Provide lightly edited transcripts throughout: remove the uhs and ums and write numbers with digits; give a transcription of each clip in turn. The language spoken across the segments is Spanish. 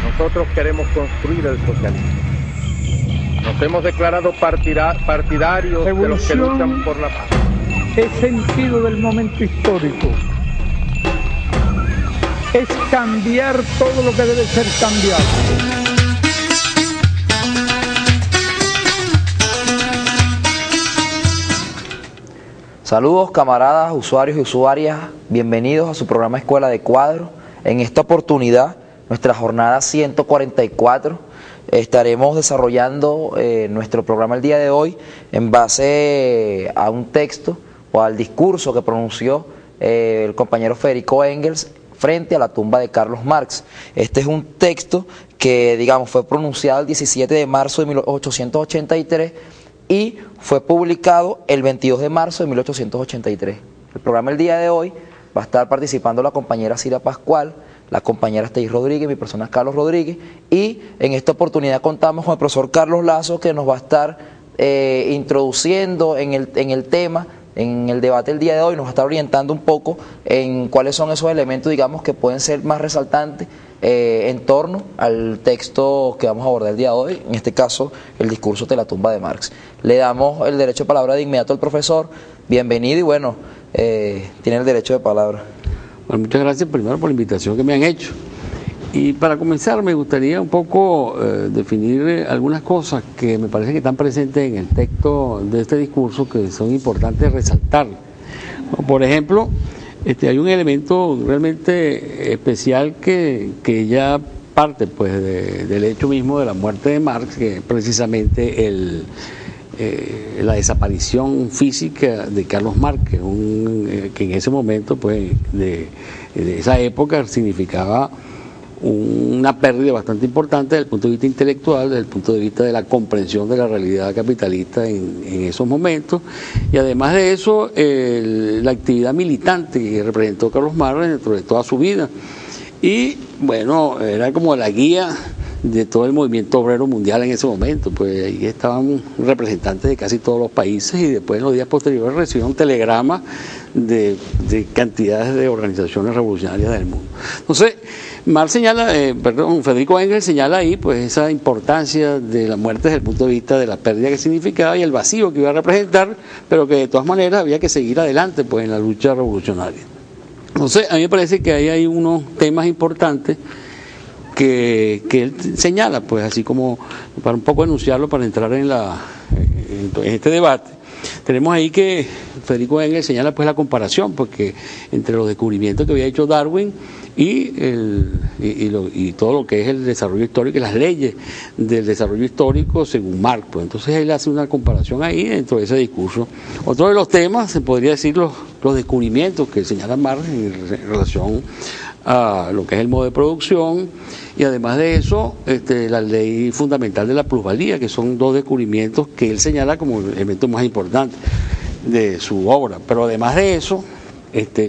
Nosotros queremos construir el socialismo. Nos hemos declarado partidarios de los que luchan por la paz. Es sentido del momento histórico. Es cambiar todo lo que debe ser cambiado. Saludos camaradas, usuarios y usuarias, bienvenidos a su programa Escuela de Cuadro. En esta oportunidad, nuestra jornada 144, estaremos desarrollando nuestro programa el día de hoy en base a un texto o al discurso que pronunció el compañero Federico Engels frente a la tumba de Carlos Marx. Este es un texto que, digamos, fue pronunciado el 17 de marzo de 1883 y fue publicado el 22 de marzo de 1883. El programa el día de hoy va a estar participando la compañera Cira Pascual, la compañera Esteis Rodríguez, mi persona es Carlos Rodríguez, y en esta oportunidad contamos con el profesor Carlos Lazo, que nos va a estar introduciendo en el tema, en el debate del día de hoy, nos va a estar orientando un poco en cuáles son esos elementos, digamos, que pueden ser más resaltantes en torno al texto que vamos a abordar el día de hoy, en este caso el discurso de la tumba de Marx. Le damos el derecho de palabra de inmediato al profesor. Bienvenido y bueno, tiene el derecho de palabra. Bueno, muchas gracias primero por la invitación que me han hecho. Y para comenzar me gustaría un poco definir algunas cosas que me parece que están presentes en el texto de este discurso que son importantes resaltar. Por ejemplo, hay un elemento realmente especial que ya parte pues del hecho mismo de la muerte de Marx, que es precisamente la desaparición física de Carlos Marx, que en ese momento pues de esa época significaba una pérdida bastante importante desde el punto de vista intelectual, desde el punto de vista de la comprensión de la realidad capitalista en esos momentos, y además de eso la actividad militante que representó Carlos Marx dentro de toda su vida, y bueno, era como la guía de todo el movimiento obrero mundial en ese momento. Pues ahí estaban representantes de casi todos los países, y después en los días posteriores recibieron telegramas de cantidades de organizaciones revolucionarias del mundo. Entonces, Marx señala, Federico Engels señala ahí pues esa importancia de la muerte desde el punto de vista de la pérdida que significaba y el vacío que iba a representar, pero que de todas maneras había que seguir adelante pues en la lucha revolucionaria. Entonces, a mí me parece que ahí hay unos temas importantes que él señala, pues así como para un poco enunciarlo, para entrar en este debate. Tenemos ahí que Federico Engels señala pues la comparación, porque entre los descubrimientos que había hecho Darwin y todo lo que es el desarrollo histórico y las leyes del desarrollo histórico según Marx, pues entonces él hace una comparación ahí dentro de ese discurso. Otro de los temas, se podría decir los descubrimientos que señala Marx en relación a lo que es el modo de producción, y además de eso la ley fundamental de la plusvalía, que son dos descubrimientos que él señala como elementos más importantes de su obra. Pero además de eso,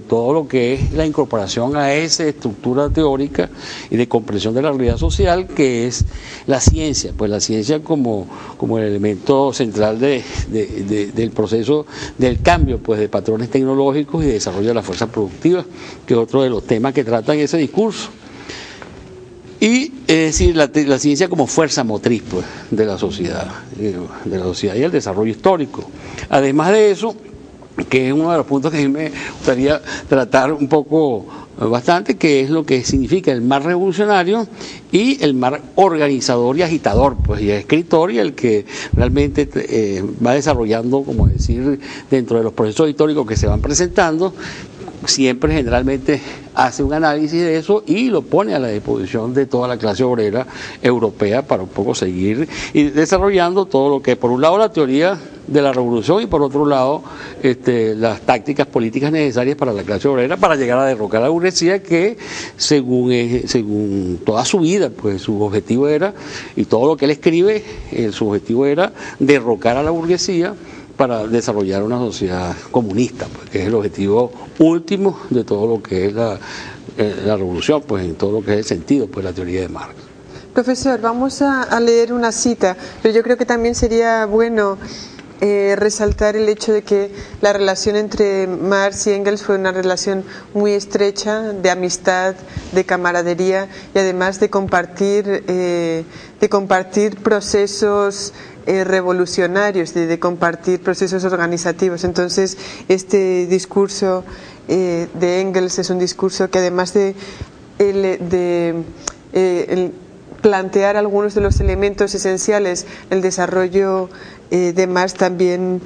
todo lo que es la incorporación a esa estructura teórica y de comprensión de la realidad social, que es la ciencia, pues la ciencia como el elemento central del proceso del cambio pues de patrones tecnológicos y de desarrollo de la fuerza productiva, que es otro de los temas que trata en ese discurso. Y es decir, la ciencia como fuerza motriz pues de la sociedad y el desarrollo histórico. Además de eso, que es uno de los puntos que a mí me gustaría tratar un poco bastante, que es lo que significa el Marx revolucionario y el Marx organizador y agitador, pues, y escritor, y el que realmente va desarrollando, como decir, dentro de los procesos históricos que se van presentando, siempre generalmente hace un análisis de eso y lo pone a la disposición de toda la clase obrera europea para un poco seguir y desarrollando todo lo que, por un lado, la teoría de la revolución, y por otro lado las tácticas políticas necesarias para la clase obrera para llegar a derrocar a la burguesía, que según toda su vida pues su objetivo era, y todo lo que él escribe, su objetivo era derrocar a la burguesía para desarrollar una sociedad comunista, pues, que es el objetivo último de todo lo que es la revolución, pues en todo lo que es el sentido, pues la teoría de Marx. Profesor, vamos a leer una cita, pero yo creo que también sería bueno resaltar el hecho de que la relación entre Marx y Engels fue una relación muy estrecha, de amistad, de camaradería y además de compartir procesos revolucionarios, de compartir procesos organizativos. Entonces, este discurso de Engels es un discurso que, además de plantear algunos de los elementos esenciales del desarrollo de Marx, también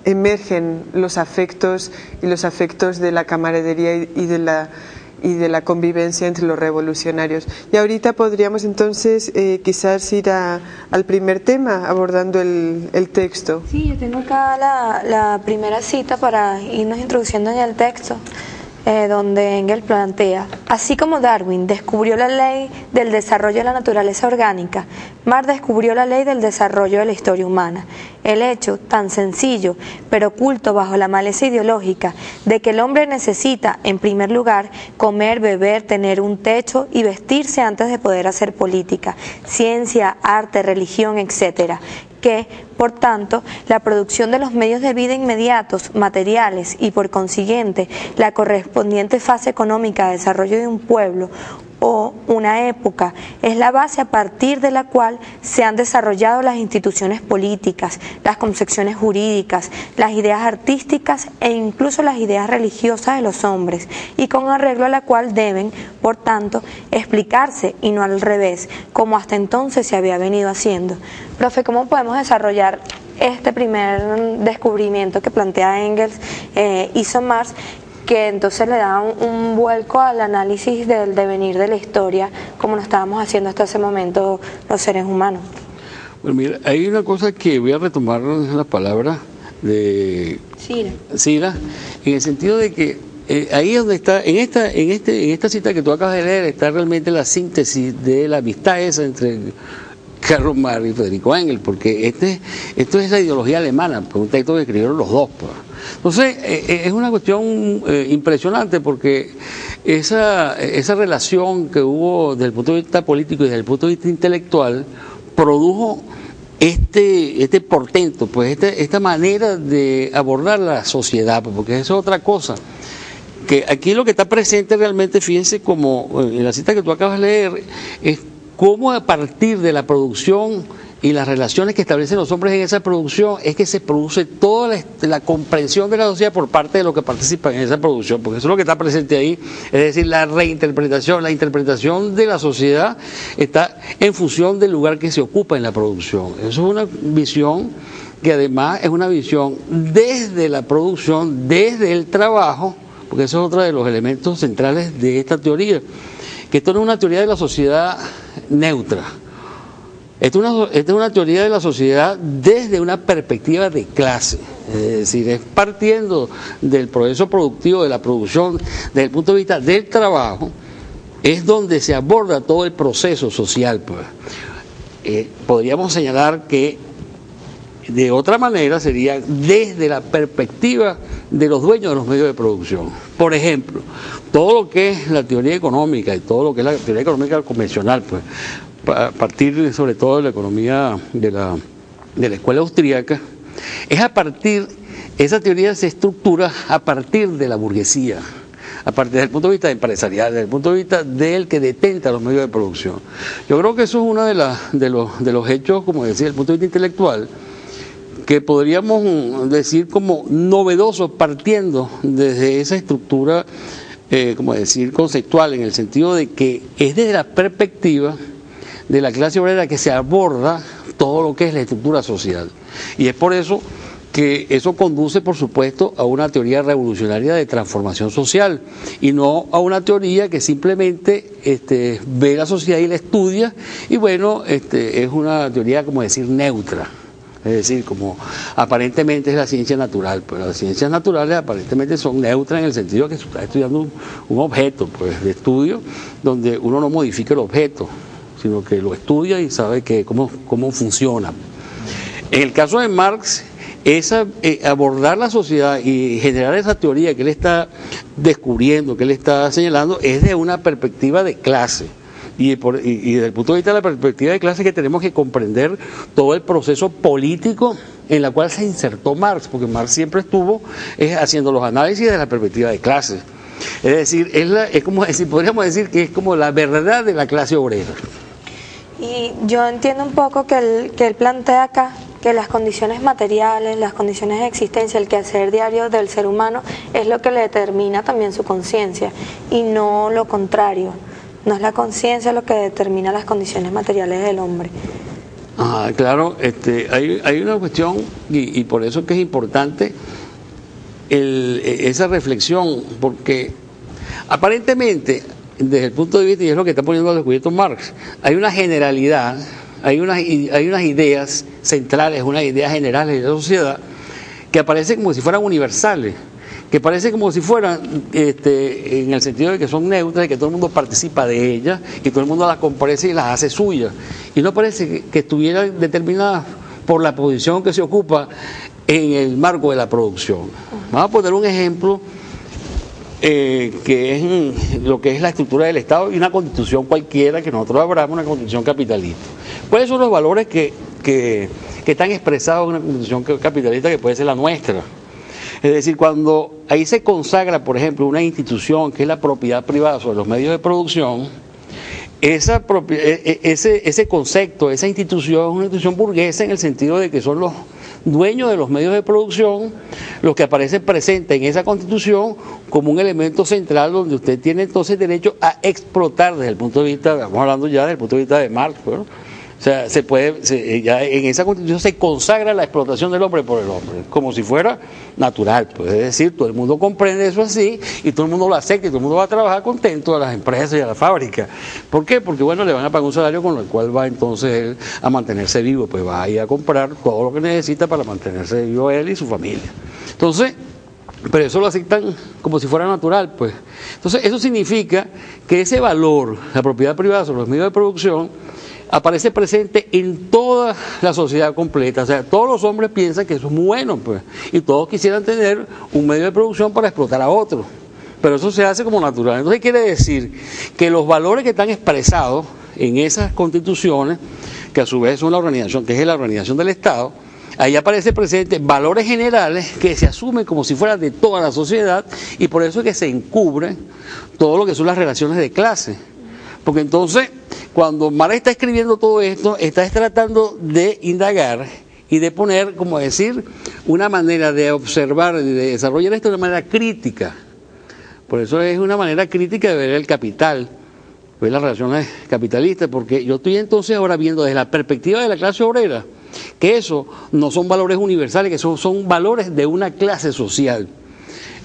emergen los afectos de la camaradería y de la convivencia entre los revolucionarios. Y ahorita podríamos entonces quizás ir al primer tema, abordando el texto. Sí, yo tengo acá la primera cita para irnos introduciendo en el texto, donde Engels plantea: así como Darwin descubrió la ley del desarrollo de la naturaleza orgánica, Marx descubrió la ley del desarrollo de la historia humana. El hecho tan sencillo, pero oculto bajo la maleza ideológica, de que el hombre necesita, en primer lugar, comer, beber, tener un techo y vestirse antes de poder hacer política, ciencia, arte, religión, etcétera, que, por tanto, la producción de los medios de vida inmediatos, materiales y, por consiguiente, la correspondiente fase económica de desarrollo de un pueblo o una época, es la base a partir de la cual se han desarrollado las instituciones políticas, las concepciones jurídicas, las ideas artísticas e incluso las ideas religiosas de los hombres, y con arreglo a la cual deben, por tanto, explicarse y no al revés, como hasta entonces se había venido haciendo. Profe, ¿cómo podemos desarrollar este primer descubrimiento que plantea Engels, hizo Marx, que entonces le da un vuelco al análisis del devenir de la historia, como lo estábamos haciendo hasta ese momento los seres humanos? Bueno, mira, hay una cosa que voy a retomar la palabra de Sila, en el sentido de que ahí es donde está, en esta cita que tú acabas de leer, está realmente la síntesis de la amistad esa entre Karl Marx y Federico Engels, porque esto es la ideología alemana, un texto que escribieron los dos, pues. Entonces, es una cuestión impresionante, porque esa relación que hubo desde el punto de vista político y desde el punto de vista intelectual produjo este portento, pues esta manera de abordar la sociedad, porque eso es otra cosa. Que aquí lo que está presente realmente, fíjense, como en la cita que tú acabas de leer, es cómo a partir de la producción y las relaciones que establecen los hombres en esa producción es que se produce toda la comprensión de la sociedad por parte de los que participan en esa producción, porque eso es lo que está presente ahí, es decir, la interpretación de la sociedad está en función del lugar que se ocupa en la producción. Eso es una visión que además es una visión desde la producción, desde el trabajo, porque eso es otro de los elementos centrales de esta teoría, que esto no es una teoría de la sociedad neutra. Esta es una teoría de la sociedad desde una perspectiva de clase, es decir, es partiendo del proceso productivo, de la producción, desde el punto de vista del trabajo, es donde se aborda todo el proceso social, pues. Podríamos señalar que de otra manera sería desde la perspectiva de los dueños de los medios de producción. Por ejemplo, todo lo que es la teoría económica y todo lo que es la teoría económica convencional, pues, a partir sobre todo de la economía de la escuela austríaca, es esa teoría se estructura a partir de la burguesía, desde el punto de vista empresarial, desde el punto de vista del que detenta los medios de producción. Yo creo que eso es uno de los hechos, como decía, desde el punto de vista intelectual, que podríamos decir como novedoso, partiendo desde esa estructura, como decir, conceptual, en el sentido de que es desde la perspectiva de la clase obrera que se aborda todo lo que es la estructura social. Y es por eso que eso conduce, por supuesto, a una teoría revolucionaria de transformación social, y no a una teoría que simplemente ve la sociedad y la estudia, y bueno, es una teoría, como decir, neutra. Es decir, como aparentemente es la ciencia natural, pero las ciencias naturales aparentemente son neutras en el sentido de que se está estudiando un objeto, pues, de estudio, donde uno no modifica el objeto, sino que lo estudia y sabe cómo funciona. En el caso de Marx, abordar la sociedad y generar esa teoría que él está descubriendo, que él está señalando, es de una perspectiva de clase, Y desde el punto de vista de la perspectiva de clase, que tenemos que comprender todo el proceso político en la cual se insertó Marx, porque Marx siempre estuvo haciendo los análisis de la perspectiva de clase. Es decir, es como decir, podríamos decir que es como la verdad de la clase obrera. Y yo entiendo un poco que él plantea acá que las condiciones materiales, las condiciones de existencia, el quehacer diario del ser humano es lo que le determina también su conciencia y no lo contrario. No es la conciencia lo que determina las condiciones materiales del hombre. Claro, hay una cuestión y por eso que es importante esa reflexión, porque aparentemente, desde el punto de vista, y es lo que está poniendo al descubierto Marx, hay una generalidad, hay unas ideas centrales, unas ideas generales de la sociedad que aparecen como si fueran universales, que parece como si fueran, en el sentido de que son neutras y que todo el mundo participa de ellas y todo el mundo las comprende y las hace suyas. Y no parece que estuvieran determinadas por la posición que se ocupa en el marco de la producción. Vamos a poner un ejemplo que es lo que es la estructura del Estado y una constitución cualquiera que nosotros abramos, una constitución capitalista. ¿Cuáles son los valores que están expresados en una constitución capitalista que puede ser la nuestra? Es decir, cuando ahí se consagra, por ejemplo, una institución que es la propiedad privada sobre los medios de producción, ese concepto, esa institución es una institución burguesa en el sentido de que son los dueños de los medios de producción los que aparecen presentes en esa constitución como un elemento central donde usted tiene entonces derecho a explotar desde el punto de vista, estamos hablando ya desde el punto de vista de Marx, ¿no? O sea, ya en esa constitución se consagra la explotación del hombre por el hombre, como si fuera natural, pues, es decir, todo el mundo comprende eso así y todo el mundo lo acepta y todo el mundo va a trabajar contento a las empresas y a la fábrica. ¿Por qué? Porque bueno, le van a pagar un salario con el cual va entonces él a mantenerse vivo, pues va a ir a comprar todo lo que necesita para mantenerse vivo él y su familia. Entonces, pero eso lo aceptan como si fuera natural, pues. Entonces, eso significa que ese valor, la propiedad privada sobre los medios de producción, aparece presente en toda la sociedad completa. O sea, todos los hombres piensan que eso es muy bueno, pues, y todos quisieran tener un medio de producción para explotar a otro, pero eso se hace como natural. Entonces quiere decir que los valores que están expresados en esas constituciones, que a su vez son la organización, que es la organización del Estado, ahí aparece presente valores generales que se asumen como si fueran de toda la sociedad, y por eso es que se encubre todo lo que son las relaciones de clase. Porque entonces, cuando Marx está escribiendo todo esto, está tratando de indagar y de poner, como decir, una manera de observar y de desarrollar esto de una manera crítica. Por eso es una manera crítica de ver el capital, ver las relaciones capitalistas, porque yo estoy entonces ahora viendo desde la perspectiva de la clase obrera, que eso no son valores universales, que son valores de una clase social.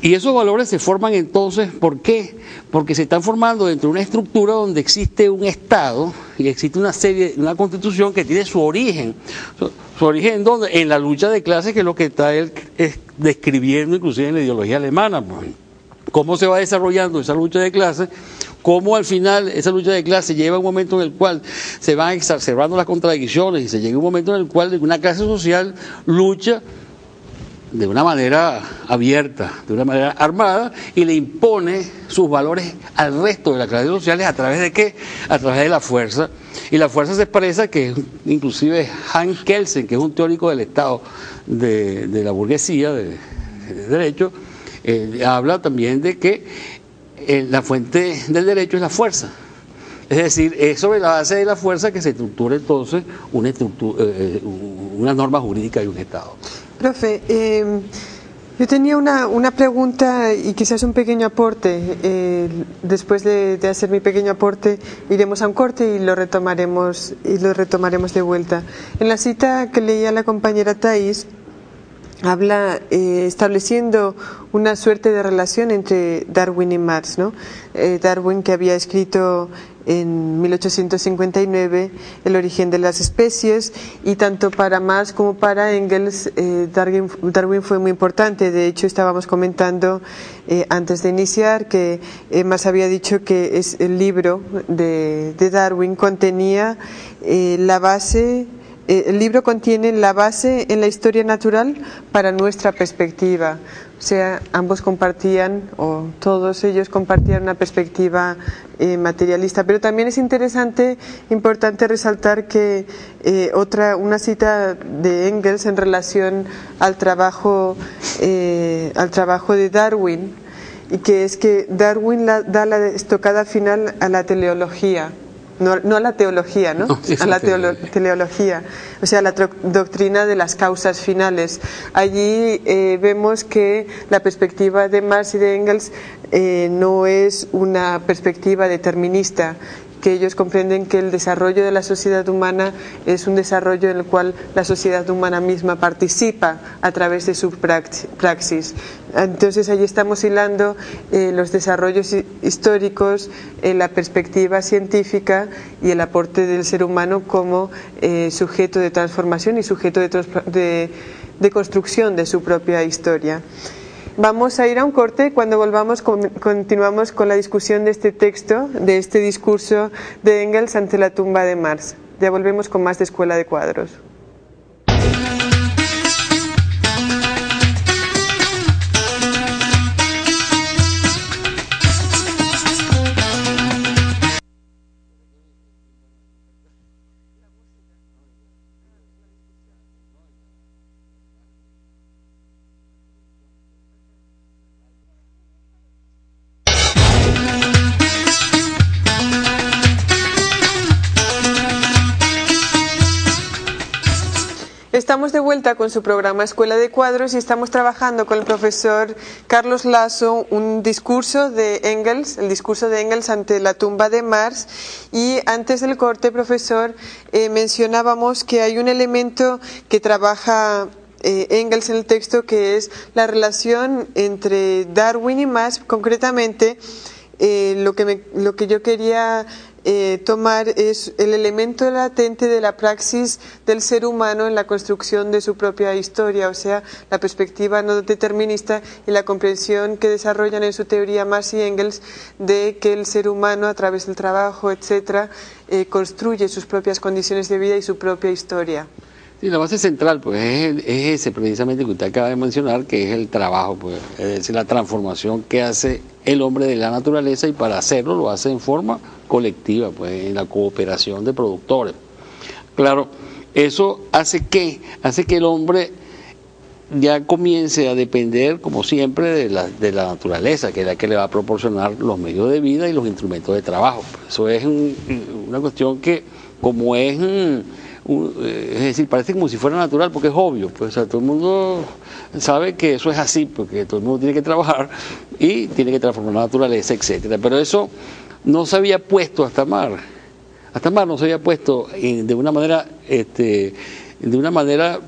Y esos valores se forman entonces, ¿por qué? Porque se están formando dentro de una estructura donde existe un Estado y existe una constitución que tiene su origen. ¿Su origen dónde? En la lucha de clases, que es lo que está él describiendo inclusive en la ideología alemana. ¿Cómo se va desarrollando esa lucha de clases? Cómo al final esa lucha de clases lleva a un momento en el cual se van exacerbando las contradicciones y se llega a un momento en el cual una clase social lucha de una manera abierta, de una manera armada, y le impone sus valores al resto de las clases sociales. ¿A través de qué? A través de la fuerza. Y la fuerza se expresa, que inclusive Hans Kelsen, que es un teórico del Estado de la burguesía, de derecho, habla también de que la fuente del derecho es la fuerza. Es decir, es sobre la base de la fuerza que se estructura entonces una norma jurídica y un Estado. Profe, yo tenía una pregunta y quizás un pequeño aporte. Después de hacer mi pequeño aporte, iremos a un corte y lo retomaremos de vuelta. En la cita que leía la compañera Thais, habla estableciendo una suerte de relación entre Darwin y Marx, ¿no? Darwin, que había escrito en 1859 El origen de las especies, y tanto para Marx como para Engels Darwin fue muy importante. De hecho, estábamos comentando antes de iniciar que Marx había dicho que el libro de Darwin contenía la base el libro contiene la base en la historia natural para nuestra perspectiva. O sea, ambos compartían, o todos ellos compartían una perspectiva materialista. Pero también es importante resaltar que una cita de Engels en relación al trabajo de Darwin, y que es que Darwin da la estocada final a la teleología. No a la teología, ¿no? A la teleología, o sea, la doctrina de las causas finales. Allí vemos que la perspectiva de Marx y de Engels no es una perspectiva determinista, que ellos comprenden que el desarrollo de la sociedad humana es un desarrollo en el cual la sociedad humana misma participa a través de su praxis. Entonces allí estamos hilando los desarrollos históricos, la perspectiva científica y el aporte del ser humano como sujeto de transformación y sujeto de construcción de su propia historia. Vamos a ir a un corte. Cuando volvamos continuamos con la discusión de este texto, de este discurso de Engels ante la tumba de Marx. Ya volvemos con más de Escuela de Cuadros. Estamos de vuelta con su programa Escuela de Cuadros y estamos trabajando con el profesor Carlos Lasso un discurso de Engels, el discurso de Engels ante la tumba de Marx. Y antes del corte, profesor, mencionábamos que hay un elemento que trabaja Engels en el texto, que es la relación entre Darwin y Marx. Concretamente, lo que yo quería tomar es el elemento latente de la praxis del ser humano en la construcción de su propia historia, o sea, la perspectiva no determinista y la comprensión que desarrollan en su teoría Marx y Engels de que el ser humano, a través del trabajo, etcétera, construye sus propias condiciones de vida y su propia historia. Sí, la base central pues es ese precisamente que usted acaba de mencionar, que es el trabajo, pues, es decir, la transformación que hace el hombre de la naturaleza, y para hacerlo lo hace en forma colectiva, pues en la cooperación de productores. Claro, eso hace que el hombre ya comience a depender, como siempre, de la naturaleza, que es la que le va a proporcionar los medios de vida y los instrumentos de trabajo. Eso es una cuestión que, como es decir, parece como si fuera natural, porque es obvio, pues, o sea, todo el mundo sabe que eso es así, porque todo el mundo tiene que trabajar y tiene que transformar la naturaleza, etcétera. Pero eso no se había puesto hasta Marx no se había puesto de una manera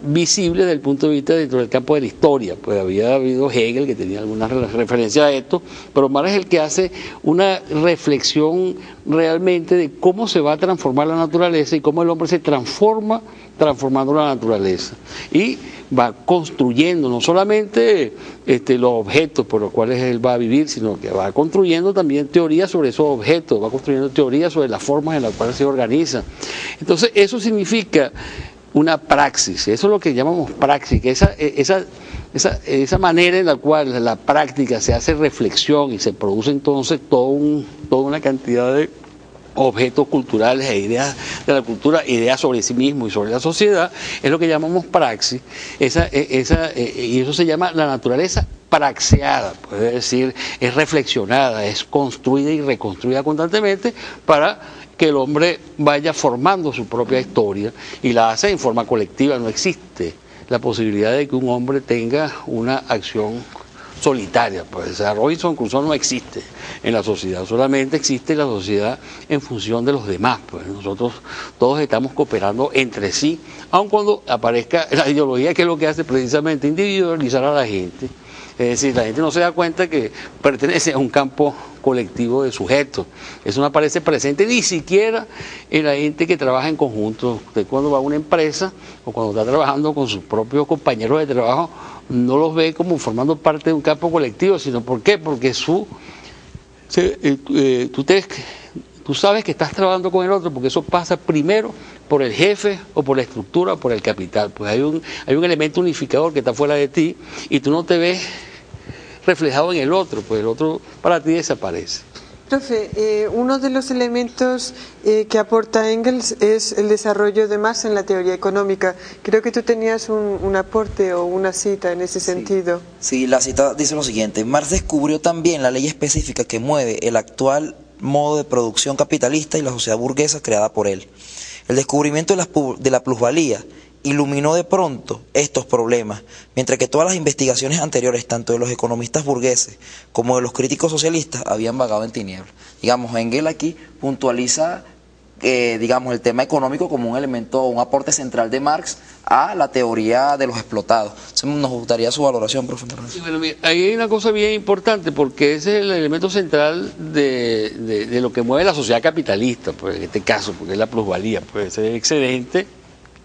visible desde el punto de vista dentro del campo de la historia. Pues había habido Hegel, que tenía alguna referencia a esto, pero Marx es el que hace una reflexión realmente de cómo se va a transformar la naturaleza y cómo el hombre se transforma transformando la naturaleza, y va construyendo no solamente los objetos por los cuales él va a vivir, sino que va construyendo también teorías sobre esos objetos, va construyendo teorías sobre las formas en las cuales se organiza. Entonces eso significa una praxis, eso es lo que llamamos praxis, que esa manera en la cual la práctica se hace reflexión y se produce entonces toda una cantidad de objetos culturales e ideas de la cultura, ideas sobre sí mismo y sobre la sociedad, es lo que llamamos praxis, y eso se llama la naturaleza praxeada, pues, es decir, es reflexionada, es construida y reconstruida constantemente para que el hombre vaya formando su propia historia, y la hace en forma colectiva. No existe la posibilidad de que un hombre tenga una acción solitaria, pues Robinson Crusoe no existe en la sociedad, solamente existe la sociedad en función de los demás, pues nosotros todos estamos cooperando entre sí, aun cuando aparezca la ideología, que es lo que hace precisamente individualizar a la gente. Es decir, la gente no se da cuenta que pertenece a un campo colectivo de sujetos. Eso no aparece presente ni siquiera en la gente que trabaja en conjunto. Usted, cuando va a una empresa o cuando está trabajando con sus propios compañeros de trabajo, no los ve como formando parte de un campo colectivo, sino ¿por qué? Porque tú tú sabes que estás trabajando con el otro porque eso pasa primero por el jefe o por la estructura o por el capital. Pues hay un elemento unificador que está fuera de ti y tú no te ves reflejado en el otro, pues el otro para ti desaparece. Profe, uno de los elementos que aporta Engels es el desarrollo de Marx en la teoría económica. Creo que tú tenías un aporte o una cita en ese sentido. Sí, la cita dice lo siguiente: Marx descubrió también la ley específica que mueve el actual modo de producción capitalista y la sociedad burguesa creada por él. El descubrimiento de la plusvalía iluminó de pronto estos problemas, mientras que todas las investigaciones anteriores, tanto de los economistas burgueses como de los críticos socialistas, habían vagado en tinieblas. Digamos, Engels aquí puntualiza digamos, el tema económico como un elemento, un aporte central de Marx a la teoría de los explotados. Entonces, nos gustaría su valoración, profesor. Sí, bueno, mira, ahí hay una cosa bien importante, porque ese es el elemento central de lo que mueve la sociedad capitalista, pues en este caso, porque es la plusvalía, pues ese excedente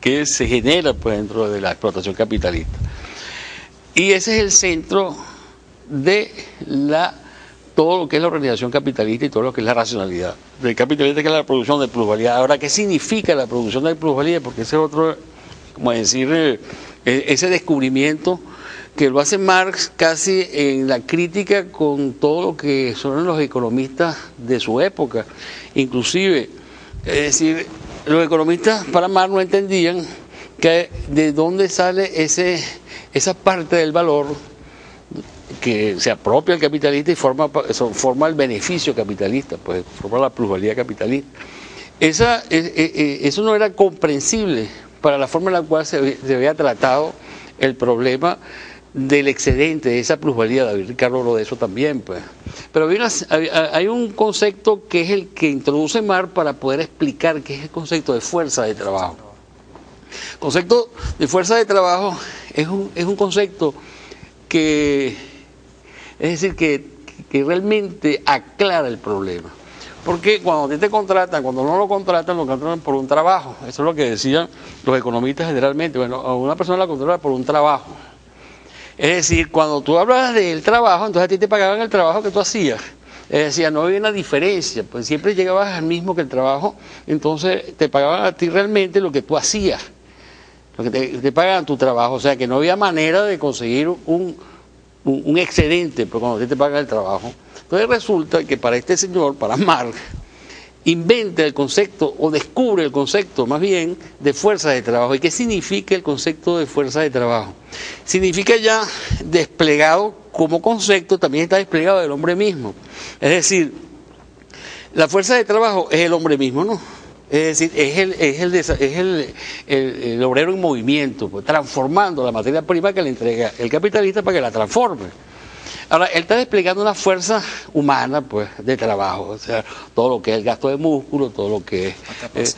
que se genera pues dentro de la explotación capitalista. Y ese es el centro de todo lo que es la organización capitalista y todo lo que es la racionalidad del capitalista, que es la producción de plusvalía. Ahora, ¿qué significa la producción de plusvalía? Porque ese es otro, como decir, ese descubrimiento que lo hace Marx casi en la crítica con todo lo que son los economistas de su época. Inclusive, es decir, los economistas para Marx no entendían que de dónde sale esa parte del valor que se apropia el capitalista y forma el beneficio capitalista, pues forma la plusvalía capitalista. Eso no era comprensible para la forma en la cual se había tratado el problema del excedente, de esa plusvalía. David Ricardo habló de eso también, pues. Pero hay un concepto que es el que introduce Marx para poder explicar qué es el concepto de fuerza de trabajo. El concepto de fuerza de trabajo es un concepto que, es decir, que realmente aclara el problema. Porque cuando te contratan, cuando no lo contratan por un trabajo. Eso es lo que decían los economistas generalmente. Bueno, a una persona la contratan por un trabajo. Es decir, cuando tú hablas del trabajo, entonces a ti te pagaban el trabajo que tú hacías. Es decir, no había una diferencia, pues siempre llegabas al mismo que el trabajo, entonces te pagaban a ti realmente lo que tú hacías, lo que te pagaban tu trabajo. O sea, que no había manera de conseguir un excedente, pues cuando te pagan el trabajo. Entonces resulta que para este señor, para Marx, inventa el concepto, o descubre el concepto más bien, de fuerza de trabajo. ¿Y qué significa el concepto de fuerza de trabajo? Significa ya desplegado como concepto, también está desplegado del hombre mismo. Es decir, la fuerza de trabajo es el hombre mismo, ¿no? Es decir, es el obrero en movimiento, pues, transformando la materia prima que le entrega el capitalista para que la transforme. Ahora, él está desplegando una fuerza humana, pues, de trabajo, o sea, todo lo que es el gasto de músculo, todo lo que es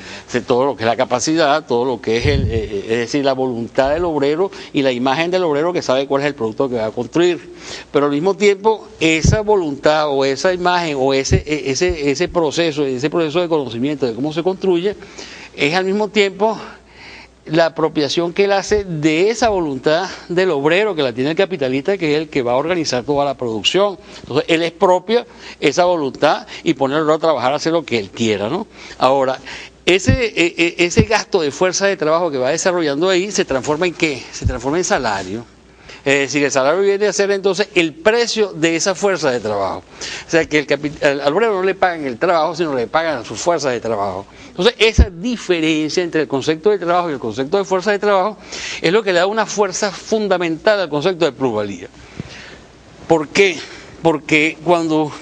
la capacidad, todo lo que es decir, la voluntad del obrero y la imagen del obrero que sabe cuál es el producto que va a construir. Pero al mismo tiempo, esa voluntad o esa imagen o ese proceso de conocimiento de cómo se construye, es al mismo tiempo la apropiación que él hace de esa voluntad del obrero que la tiene el capitalista, que es el que va a organizar toda la producción. Entonces él expropia esa voluntad y pone al obrero a trabajar, a hacer lo que él quiera, ¿no? Ahora, ese gasto de fuerza de trabajo que va desarrollando ahí se transforma en ¿qué? Se transforma en salario. Es decir, el salario viene a ser entonces el precio de esa fuerza de trabajo. O sea, que al obrero no le pagan el trabajo, sino le pagan su fuerza de trabajo. Entonces, esa diferencia entre el concepto de trabajo y el concepto de fuerza de trabajo es lo que le da una fuerza fundamental al concepto de plusvalía. ¿Por qué? Porque cuando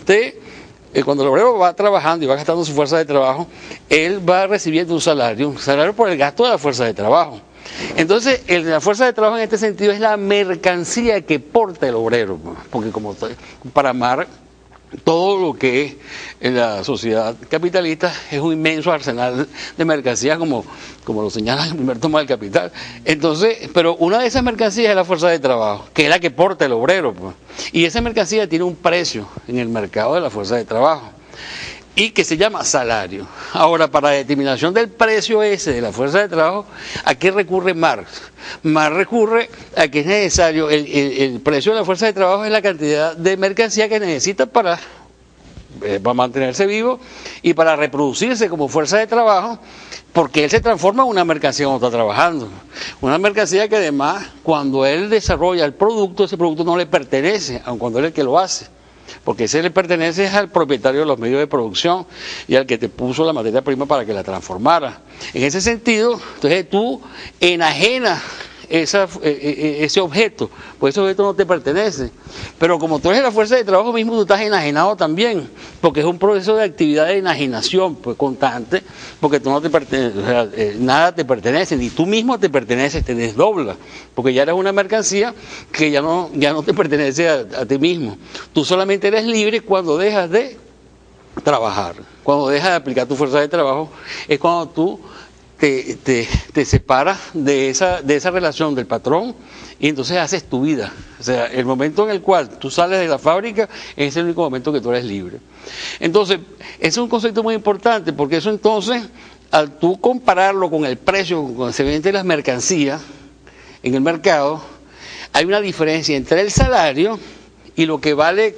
el obrero va trabajando y va gastando su fuerza de trabajo, él va recibiendo un salario por el gasto de la fuerza de trabajo. Entonces, la fuerza de trabajo en este sentido es la mercancía que porta el obrero, porque como para Marx, todo lo que es en la sociedad capitalista es un inmenso arsenal de mercancías, como lo señala el primer toma del Capital. Entonces, pero una de esas mercancías es la fuerza de trabajo, que es la que porta el obrero, pues. Y esa mercancía tiene un precio en el mercado de la fuerza de trabajo, y que se llama salario. Ahora, para la determinación del precio ese de la fuerza de trabajo, ¿a qué recurre Marx? Marx recurre a que es necesario, el precio de la fuerza de trabajo es la cantidad de mercancía que necesita para para mantenerse vivo y para reproducirse como fuerza de trabajo, porque él se transforma en una mercancía cuando está trabajando. Una mercancía que además, cuando él desarrolla el producto, ese producto no le pertenece, aun cuando él es el que lo hace. Porque ese le pertenece al propietario de los medios de producción y al que te puso la materia prima para que la transformara. En ese sentido, entonces tú enajenas ese objeto, pues ese objeto no te pertenece. Pero como tú eres la fuerza de trabajo mismo, tú estás enajenado también, porque es un proceso de actividad de enajenación pues, constante, porque tú no te perteneces, o sea, nada te pertenece, ni tú mismo te perteneces, te desdoblas, porque ya eres una mercancía que ya no te pertenece a ti mismo. Tú solamente eres libre cuando dejas de trabajar, cuando dejas de aplicar tu fuerza de trabajo, es cuando tú te separas de esa relación del patrón y entonces haces tu vida. O sea, el momento en el cual tú sales de la fábrica es el único momento que tú eres libre. Entonces, ese es un concepto muy importante, porque eso entonces, al tú compararlo con el precio cuando se venden las mercancías en el mercado, hay una diferencia entre el salario y lo que vale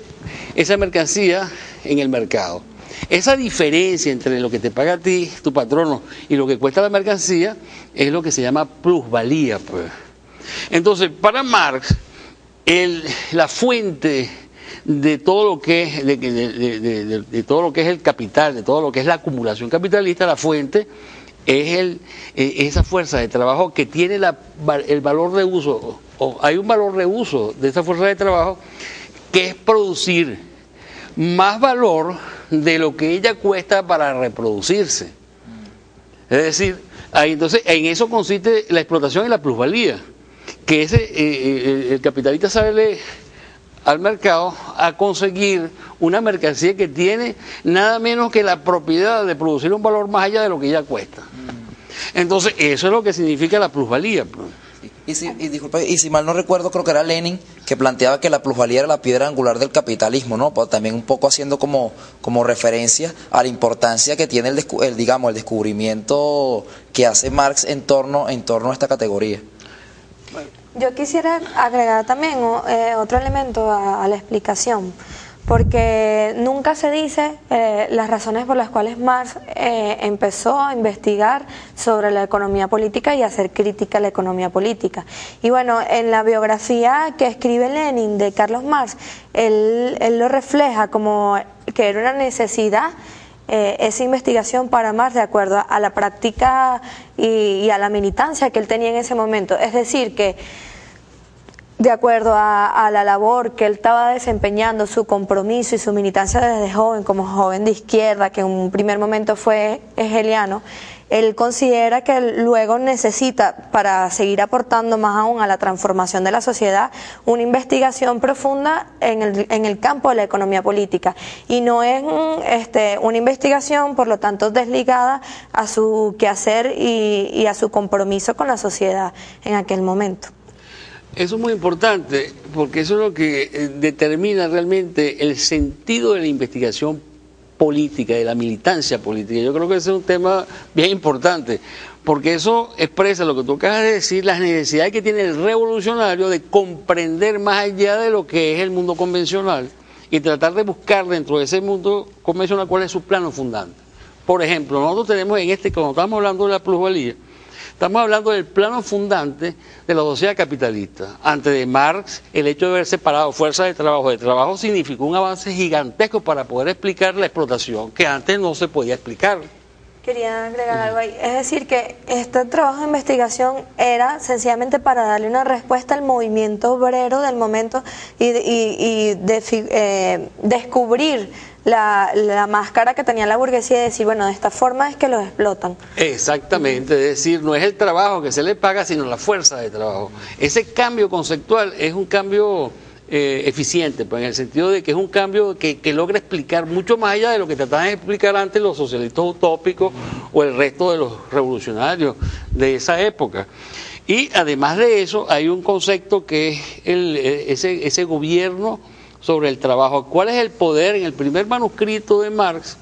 esa mercancía en el mercado. Esa diferencia entre lo que te paga a ti, tu patrono, y lo que cuesta la mercancía, es lo que se llama plusvalía, pues. Entonces, para Marx, la fuente de todo lo que es de todo lo que es el capital, de todo lo que es la acumulación capitalista, la fuente es esa fuerza de trabajo que tiene el valor de uso, o hay un valor de uso de esa fuerza de trabajo, que es producir más valor de lo que ella cuesta para reproducirse. Es decir, entonces en eso consiste la explotación y la plusvalía, que el capitalista sale al mercado a conseguir una mercancía que tiene nada menos que la propiedad de producir un valor más allá de lo que ella cuesta. Entonces eso es lo que significa la plusvalía. Disculpe, y si mal no recuerdo, creo que era Lenin que planteaba que la plusvalía era la piedra angular del capitalismo, ¿no? Pues también un poco haciendo como referencia a la importancia que tiene el descubrimiento que hace Marx en torno a esta categoría. Yo quisiera agregar también otro elemento a la explicación, porque nunca se dice las razones por las cuales Marx empezó a investigar sobre la economía política y a hacer crítica a la economía política. Y bueno, en la biografía que escribe Lenin de Carlos Marx, él lo refleja como que era una necesidad esa investigación para Marx de acuerdo a la práctica y a la militancia que él tenía en ese momento. Es decir, que de acuerdo a la labor que él estaba desempeñando, su compromiso y su militancia desde joven, como joven de izquierda, que en un primer momento fue hegeliano, él considera que luego necesita, para seguir aportando más aún a la transformación de la sociedad, una investigación profunda en el campo de la economía política. Y no es una investigación, por lo tanto, desligada a su quehacer y a su compromiso con la sociedad en aquel momento. Eso es muy importante, porque eso es lo que determina realmente el sentido de la investigación política, de la militancia política. Yo creo que ese es un tema bien importante, porque eso expresa lo que tú acabas de decir, las necesidades que tiene el revolucionario de comprender más allá de lo que es el mundo convencional y tratar de buscar dentro de ese mundo convencional cuál es su plano fundante. Por ejemplo, nosotros tenemos cuando estamos hablando de la plusvalía, estamos hablando del plano fundante de la sociedad capitalista. Antes de Marx, el hecho de haber separado fuerza de trabajo significó un avance gigantesco para poder explicar la explotación, que antes no se podía explicar. Quería agregar algo ahí. Es decir, que este trabajo de investigación era sencillamente para darle una respuesta al movimiento obrero del momento y descubrir la máscara que tenía la burguesía y decir, bueno, de esta forma es que los explotan. Exactamente, es decir, no es el trabajo que se le paga, sino la fuerza de trabajo. Ese cambio conceptual es un cambio eficiente, pues, en el sentido de que es un cambio que logra explicar mucho más allá de lo que trataban de explicar antes los socialistas utópicos o el resto de los revolucionarios de esa época. Y además de eso, hay un concepto que es ese gobierno sobre el trabajo. ¿Cuál es el poder? En el primer manuscrito de Marx,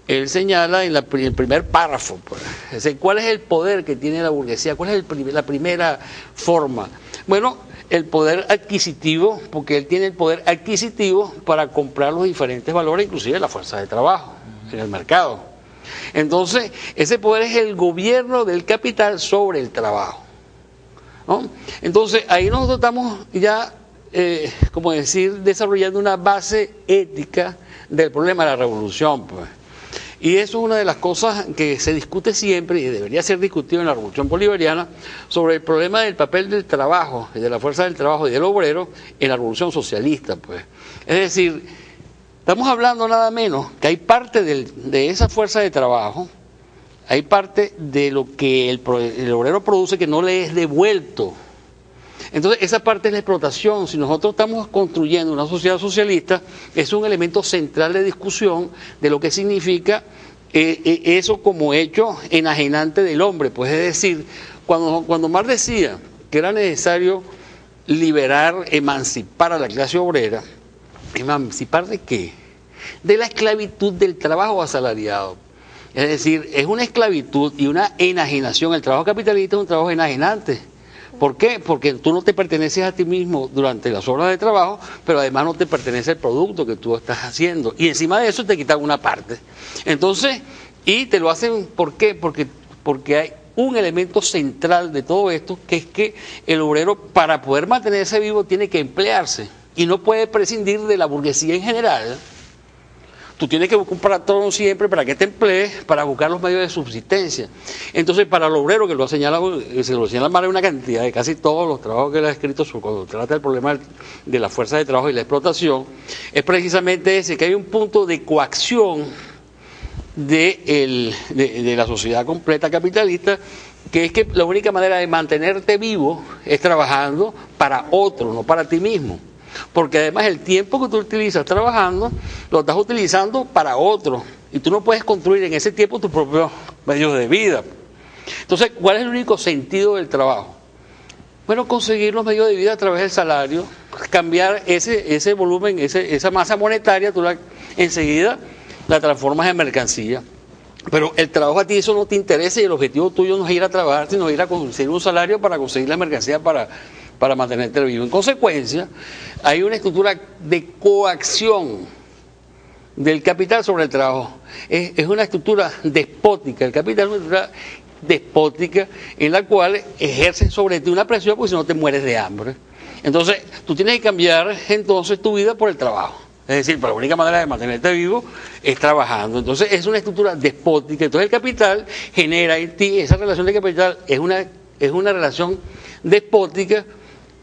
él señala en el primer párrafo, pues, es decir, ¿cuál es el poder que tiene la burguesía? ¿Cuál es la primera forma? Bueno, el poder adquisitivo, porque él tiene el poder adquisitivo para comprar los diferentes valores, inclusive la fuerza de trabajo en el mercado. Entonces, ese poder es el gobierno del capital sobre el trabajo, ¿no? Entonces, ahí nosotros estamos ya, como decir, desarrollando una base ética del problema de la revolución, pues. Y eso es una de las cosas que se discute siempre y debería ser discutido en la Revolución Bolivariana sobre el problema del papel del trabajo, y de la fuerza del trabajo y del obrero en la Revolución Socialista, pues. Es decir, estamos hablando nada menos que hay parte de esa fuerza de trabajo, hay parte de lo que el obrero produce que no le es devuelto. Entonces, esa parte es la explotación. Si nosotros estamos construyendo una sociedad socialista, es un elemento central de discusión de lo que significa eso como hecho enajenante del hombre. Pues es decir, cuando Marx decía que era necesario liberar, emancipar a la clase obrera, ¿emancipar de qué? De la esclavitud del trabajo asalariado. Es decir, es una esclavitud y una enajenación. El trabajo capitalista es un trabajo enajenante. ¿Por qué? Porque tú no te perteneces a ti mismo durante las horas de trabajo, pero además no te pertenece el producto que tú estás haciendo. Y encima de eso te quitan una parte. Entonces, y te lo hacen, ¿por qué? Porque hay un elemento central de todo esto, que es que el obrero, para poder mantenerse vivo, tiene que emplearse. Y no puede prescindir de la burguesía en general. Tú tienes que buscar un patrón siempre para que te emplees, para buscar los medios de subsistencia. Entonces, para el obrero, que lo ha señalado, se lo señala más de una cantidad de casi todos los trabajos que él ha escrito cuando trata del problema de la fuerza de trabajo y la explotación, es precisamente ese, que hay un punto de coacción de la sociedad completa capitalista, que es que la única manera de mantenerte vivo es trabajando para otro, no para ti mismo. Porque además el tiempo que tú utilizas trabajando, lo estás utilizando para otro. Y tú no puedes construir en ese tiempo tus propios medios de vida. Entonces, ¿cuál es el único sentido del trabajo? Bueno, conseguir los medios de vida a través del salario, cambiar ese volumen, esa masa monetaria, tú enseguida la transformas en mercancía. Pero el trabajo a ti eso no te interesa y el objetivo tuyo no es ir a trabajar, sino ir a conseguir un salario para conseguir la mercancía para mantenerte vivo. En consecuencia, hay una estructura de coacción del capital sobre el trabajo. Es una estructura despótica. El capital es una estructura despótica en la cual ejerce sobre ti una presión, porque si no te mueres de hambre. Entonces, tú tienes que cambiar entonces tu vida por el trabajo. Es decir, la única manera de mantenerte vivo es trabajando. Entonces, es una estructura despótica. Entonces, el capital genera en ti, esa relación de capital es una relación despótica,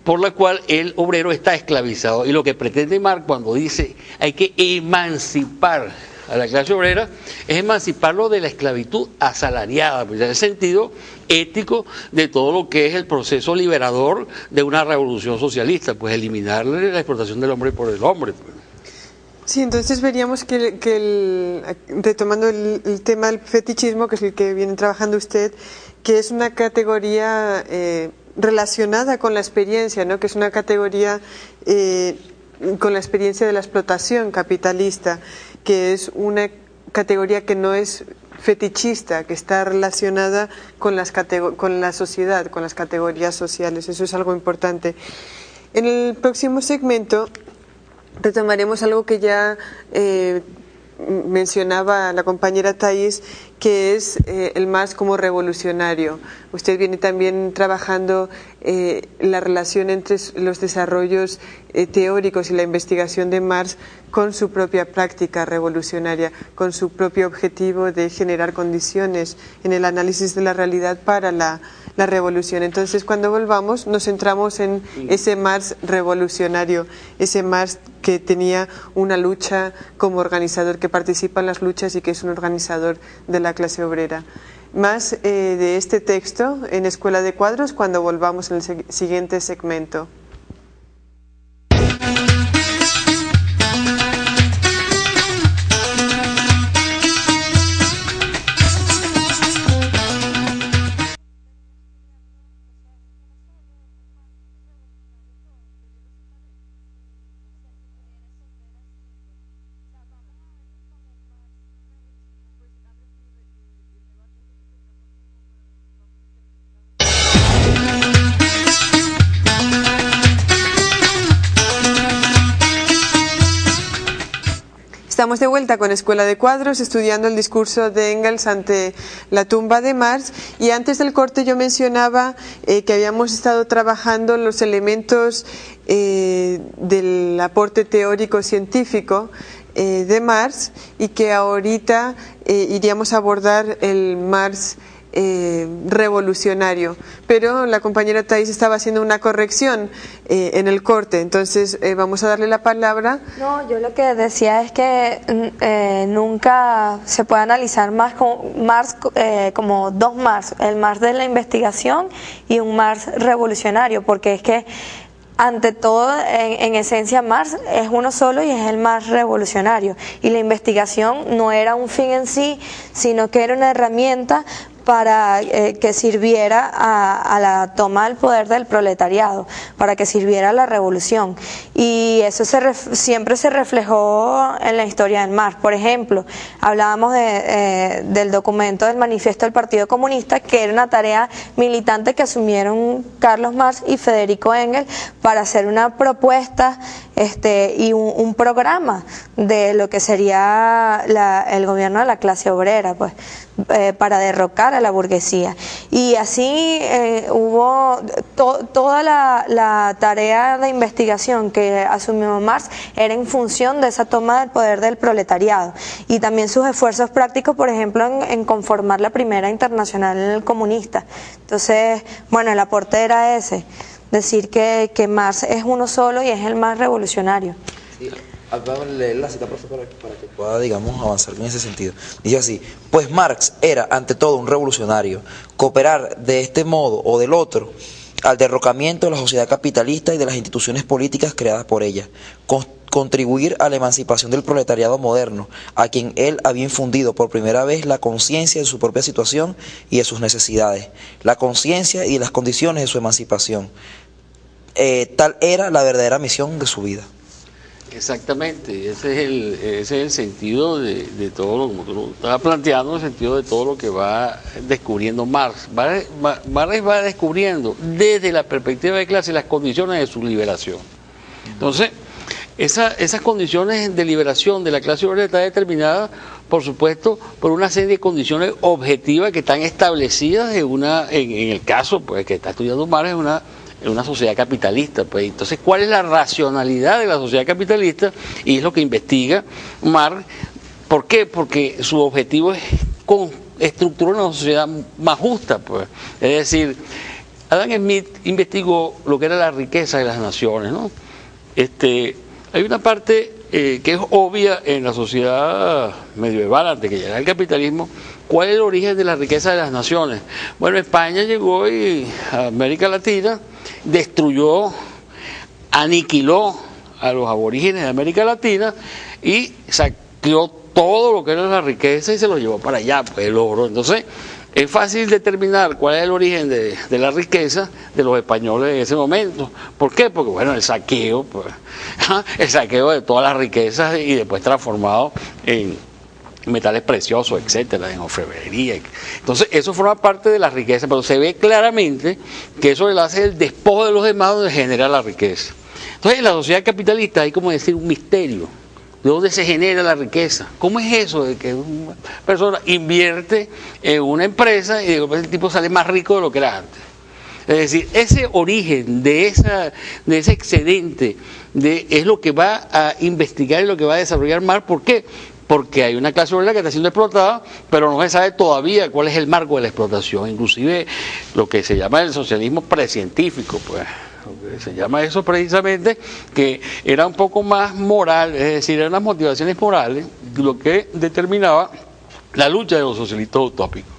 por la cual el obrero está esclavizado. Y lo que pretende Marx cuando dice hay que emancipar a la clase obrera es emanciparlo de la esclavitud asalariada, pues en el sentido ético de todo lo que es el proceso liberador de una revolución socialista, pues eliminarle la explotación del hombre por el hombre. Sí, entonces veríamos retomando el tema del fetichismo, que es el que viene trabajando usted, que es una categoría relacionada con la experiencia, ¿no? Que es una categoría con la experiencia de la explotación capitalista, que es una categoría que no es fetichista, que está relacionada con la sociedad, con las categorías sociales. Eso es algo importante. En el próximo segmento retomaremos algo que ya mencionaba la compañera Thais, que es el Marx como revolucionario. Usted viene también trabajando la relación entre los desarrollos teóricos y la investigación de Marx con su propia práctica revolucionaria, con su propio objetivo de generar condiciones en el análisis de la realidad para la revolución. Entonces, cuando volvamos, nos centramos en ese Marx revolucionario, ese Marx que tenía una lucha como organizador, que participa en las luchas y que es un organizador de la clase obrera. Más de este texto en Escuela de Cuadros cuando volvamos en el siguiente segmento. Estamos de vuelta con Escuela de Cuadros, estudiando el discurso de Engels ante la tumba de Marx, y antes del corte yo mencionaba que habíamos estado trabajando los elementos del aporte teórico-científico de Marx, y que ahorita iríamos a abordar el Marx revolucionario, pero la compañera Thais estaba haciendo una corrección en el corte, entonces vamos a darle la palabra. No, yo lo que decía es que nunca se puede analizar Marx como dos Marx, el Marx de la investigación y un Marx revolucionario, porque es que ante todo, en esencia, Marx es uno solo y es el Marx revolucionario, y la investigación no era un fin en sí, sino que era una herramienta para que sirviera a la toma del poder del proletariado, para que sirviera a la revolución. Y eso siempre se reflejó en la historia del Marx. Por ejemplo, hablábamos del documento del Manifiesto del Partido Comunista, que era una tarea militante que asumieron Carlos Marx y Federico Engels para hacer una propuesta y un programa de lo que sería el gobierno de la clase obrera, pues, para derrocar a la burguesía. Y así hubo toda la tarea de investigación que asumió Marx era en función de esa toma del poder del proletariado, y también sus esfuerzos prácticos, por ejemplo, en conformar la primera internacional comunista. Entonces, bueno, el aporte era ese, decir que Marx es uno solo y es el más revolucionario. Sí. Vamos a leer la cita, profe, para que pueda, digamos, avanzar en ese sentido. Dice así: pues Marx era ante todo un revolucionario. Cooperar de este modo o del otro al derrocamiento de la sociedad capitalista y de las instituciones políticas creadas por ella. Contribuir a la emancipación del proletariado moderno, a quien él había infundido por primera vez la conciencia de su propia situación y de sus necesidades, la conciencia y las condiciones de su emancipación. Tal era la verdadera misión de su vida. Exactamente, ese es el sentido de todo lo que tú estabas planteando, el sentido de todo lo que va descubriendo Marx. Marx va descubriendo desde la perspectiva de clase las condiciones de su liberación. Entonces, esas condiciones de liberación de la clase obrera están determinadas, por supuesto, por una serie de condiciones objetivas que están establecidas en el caso pues que está estudiando Marx, en una sociedad capitalista. Pues entonces, ¿cuál es la racionalidad de la sociedad capitalista? Y es lo que investiga Marx. ¿Por qué? Porque su objetivo es estructurar una sociedad más justa, pues. Es decir, Adam Smith investigó lo que era la riqueza de las naciones, ¿no? Hay una parte que es obvia en la sociedad medieval, antes que llegara el capitalismo. ¿Cuál es el origen de la riqueza de las naciones? Bueno, España llegó a América Latina, destruyó, aniquiló a los aborígenes de América Latina y saqueó todo lo que era la riqueza y se lo llevó para allá, pues el oro. Entonces, es fácil determinar cuál es el origen de la riqueza de los españoles en ese momento. ¿Por qué? Porque, bueno, el saqueo, pues, el saqueo de todas las riquezas y después transformado en metales preciosos, etcétera, en orfebrería. Entonces, eso forma parte de la riqueza, pero se ve claramente que eso le hace el despojo de los demás donde genera la riqueza. Entonces, en la sociedad capitalista hay como decir un misterio. ¿De dónde se genera la riqueza? ¿Cómo es eso de que una persona invierte en una empresa y de repente el tipo sale más rico de lo que era antes? Es decir, ese origen de ese excedente es lo que va a investigar y lo que va a desarrollar Marx. ¿Por qué? Porque hay una clase obrera que está siendo explotada, pero no se sabe todavía cuál es el marco de la explotación. Inclusive lo que se llama el socialismo precientífico, pues. Se llama eso precisamente, que era un poco más moral, es decir, eran las motivaciones morales lo que determinaba la lucha de los socialistas utópicos.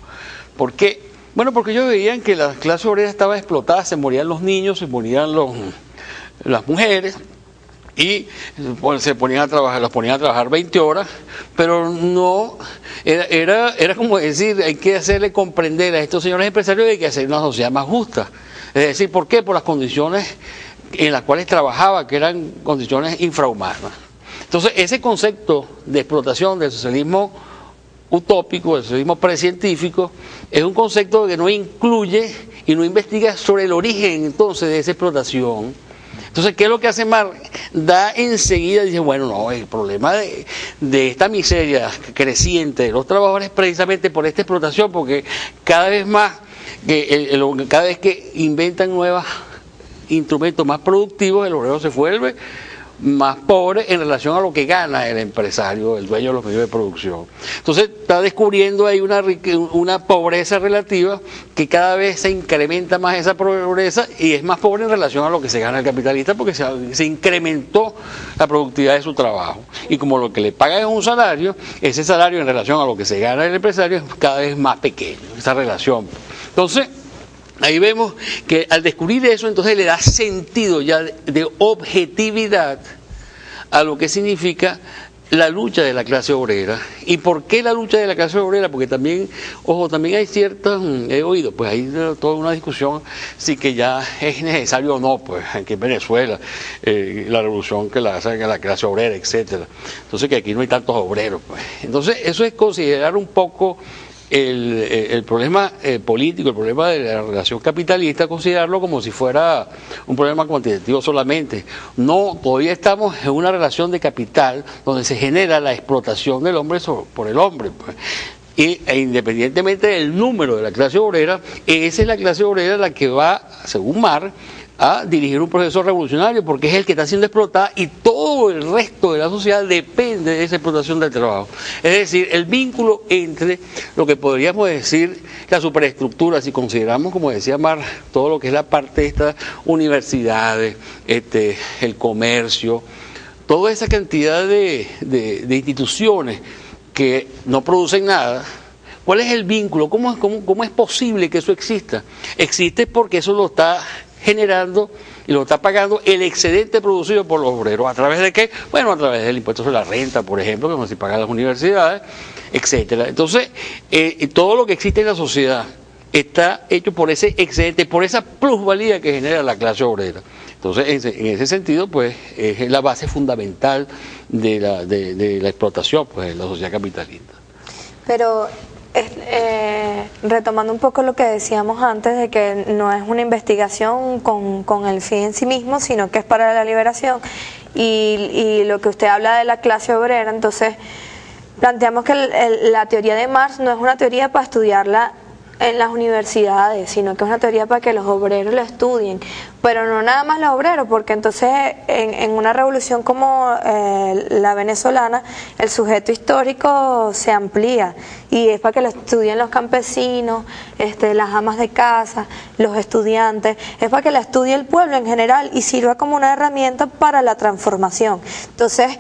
¿Por qué? Bueno, porque ellos veían que la clase obrera estaba explotada, se morían los niños, se morían las mujeres, y se ponían a trabajar, los ponían a trabajar 20 horas, pero no, era como decir, hay que hacerle comprender a estos señores empresarios que hay que hacer una sociedad más justa. Es decir, ¿por qué? Por las condiciones en las cuales trabajaba, que eran condiciones infrahumanas. Entonces, ese concepto de explotación del socialismo utópico, del socialismo precientífico, es un concepto que no incluye y no investiga sobre el origen entonces de esa explotación Entonces, ¿qué es lo que hace Marx? Da enseguida, dice, bueno, no, el problema de esta miseria creciente de los trabajadores es precisamente por esta explotación, porque cada vez más, cada vez que inventan nuevos instrumentos más productivos, el obrero se vuelve más pobre en relación a lo que gana el empresario, el dueño de los medios de producción. Entonces está descubriendo ahí una pobreza relativa, que cada vez se incrementa más esa pobreza y es más pobre en relación a lo que se gana el capitalista, porque se incrementó la productividad de su trabajo. Y como lo que le pagan es un salario, ese salario en relación a lo que se gana el empresario es cada vez más pequeño, esa relación. Entonces, ahí vemos que al descubrir eso, entonces le da sentido ya de objetividad a lo que significa la lucha de la clase obrera. ¿Y por qué la lucha de la clase obrera? Porque también, ojo, también hay ciertas, he oído, pues hay toda una discusión si que ya es necesario o no, pues aquí en Venezuela, la revolución que la hace la clase obrera, etcétera. Entonces que aquí no hay tantos obreros, pues. Entonces eso es considerar un poco el problema político, el problema de la relación capitalista, considerarlo como si fuera un problema cuantitativo solamente. No, todavía estamos en una relación de capital donde se genera la explotación del hombre por el hombre, pues. E independientemente del número de la clase obrera, esa es la clase obrera la que va, según Marx, a dirigir un proceso revolucionario, porque es el que está siendo explotada y todo el resto de la sociedad depende de esa explotación del trabajo. Es decir, el vínculo entre lo que podríamos decir la superestructura, si consideramos, como decía Marx, todo lo que es la parte de estas universidades, el comercio, toda esa cantidad de instituciones que no producen nada. ¿Cuál es el vínculo? ¿Cómo es posible que eso exista? Existe porque eso lo está generando y lo está pagando el excedente producido por los obreros. ¿A través de qué? Bueno, a través del impuesto sobre la renta, por ejemplo, como se pagan las universidades, etcétera. Entonces, todo lo que existe en la sociedad está hecho por ese excedente, por esa plusvalía que genera la clase obrera. Entonces, en ese sentido, pues, es la base fundamental de la explotación, pues, de la sociedad capitalista. Pero retomando un poco lo que decíamos antes, de que no es una investigación con el fin en sí mismo, sino que es para la liberación, y lo que usted habla de la clase obrera, entonces planteamos que la teoría de Marx no es una teoría para estudiarla en las universidades, sino que es una teoría para que los obreros lo estudien, pero no nada más los obreros, porque entonces en una revolución como la venezolana, el sujeto histórico se amplía y es para que lo estudien los campesinos, las amas de casa, los estudiantes, es para que la estudie el pueblo en general y sirva como una herramienta para la transformación. Entonces,